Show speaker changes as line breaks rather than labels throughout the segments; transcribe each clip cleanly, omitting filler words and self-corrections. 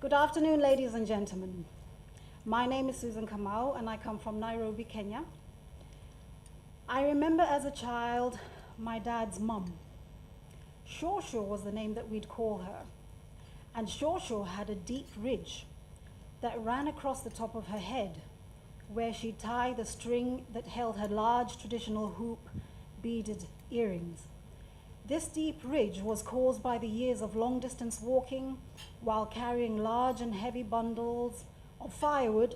Good afternoon, ladies and gentlemen. My name is Susan Kamau, and I come from Nairobi, Kenya. I remember as a child, my dad's mum. Shosho was the name that we'd call her. And Shosho had a deep ridge that ran across the top of her head, where she'd tie the string that held her large traditional hoop beaded earrings. This deep ridge was caused by the years of long-distance walking while carrying large and heavy bundles of firewood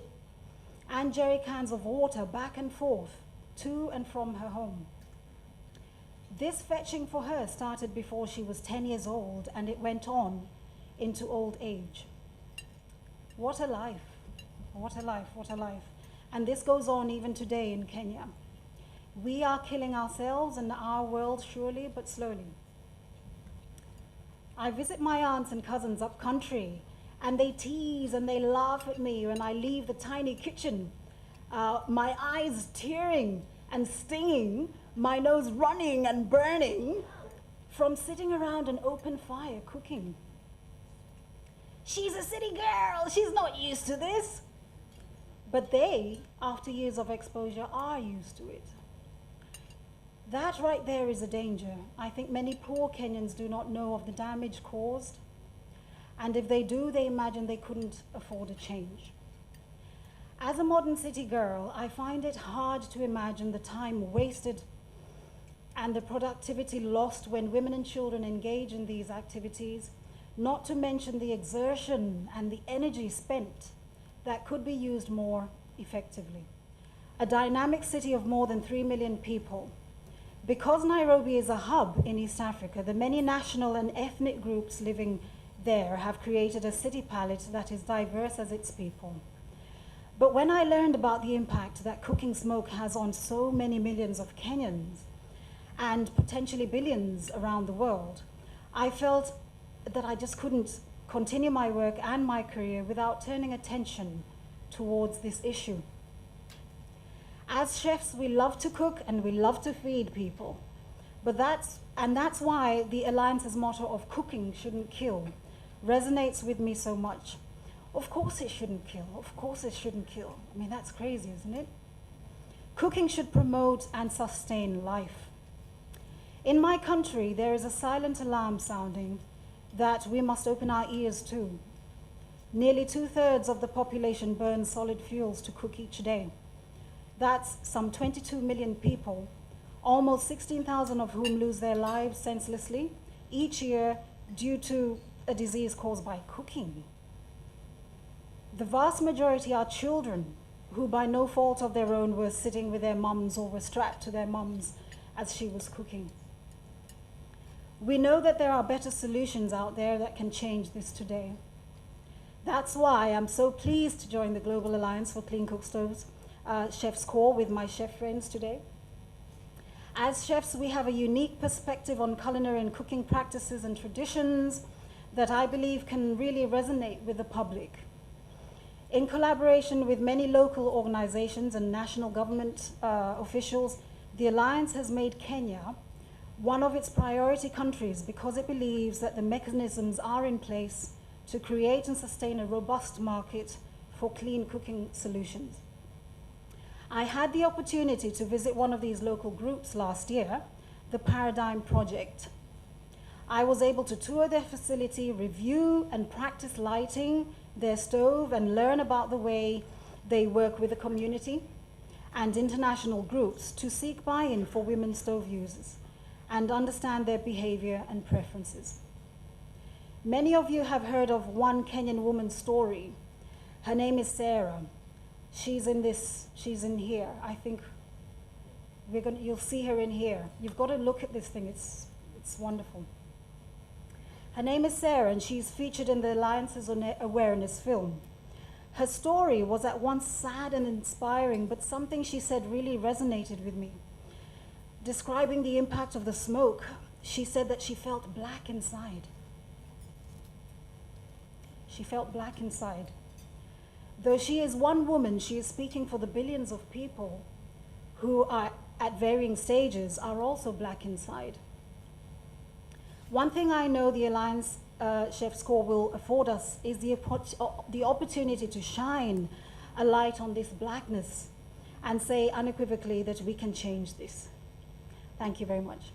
and jerry cans of water back and forth to and from her home. This fetching for her started before she was 10 years old, and it went on into old age. What a life, what a life, what a life. And this goes on even today in Kenya. We are killing ourselves and our world surely but slowly. I visit my aunts and cousins up country, and they tease and they laugh at me when I leave the tiny kitchen, my eyes tearing and stinging, my nose running and burning from sitting around an open fire cooking. She's a city girl, she's not used to this. But they, after years of exposure, are used to it. That right there is a danger. I think many poor Kenyans do not know of the damage caused. And if they do, they imagine they couldn't afford a change. As a modern city girl, I find it hard to imagine the time wasted and the productivity lost when women and children engage in these activities, not to mention the exertion and the energy spent that could be used more effectively. A dynamic city of more than 3 million people. Because Nairobi is a hub in East Africa, the many national and ethnic groups living there have created a city palette that is diverse as its people. But when I learned about the impact that cooking smoke has on so many millions of Kenyans and potentially billions around the world, I felt that I just couldn't continue my work and my career without turning attention towards this issue. As chefs, we love to cook and we love to feed people. But that's why the Alliance's motto of cooking shouldn't kill resonates with me so much. Of course it shouldn't kill. Of course it shouldn't kill. I mean, that's crazy, isn't it? Cooking should promote and sustain life. In my country, there is a silent alarm sounding that we must open our ears to. Nearly 2/3 of the population burns solid fuels to cook each day. That's some 22 million people, almost 16,000 of whom lose their lives senselessly each year due to a disease caused by cooking. The vast majority are children who by no fault of their own were sitting with their mums or were strapped to their mums as she was cooking. We know that there are better solutions out there that can change this today. That's why I'm so pleased to join the Global Alliance for Clean Cook Stoves Chef's Corps with my chef friends today. As chefs, we have a unique perspective on culinary and cooking practices and traditions that I believe can really resonate with the public. In collaboration with many local organizations and national government officials, the Alliance has made Kenya one of its priority countries because it believes that the mechanisms are in place to create and sustain a robust market for clean cooking solutions. I had the opportunity to visit one of these local groups last year, the Paradigm Project. I was able to tour their facility, review and practice lighting their stove, and learn about the way they work with the community and international groups to seek buy-in for women stove users and understand their behavior and preferences. Many of you have heard of one Kenyan woman's story. Her name is Sarah. She's in here. I think you'll see her in here. You've got to look at this thing, it's wonderful. Her name is Sarah, and she's featured in the Alliance's awareness film. Her story was at once sad and inspiring, but something she said really resonated with me. Describing the impact of the smoke, she said that she felt black inside. She felt black inside. Though she is one woman, she is speaking for the billions of people who are at varying stages are also black inside. One thing I know the Alliance Chef's Corps will afford us is the opportunity to shine a light on this blackness and say unequivocally that we can change this. Thank you very much.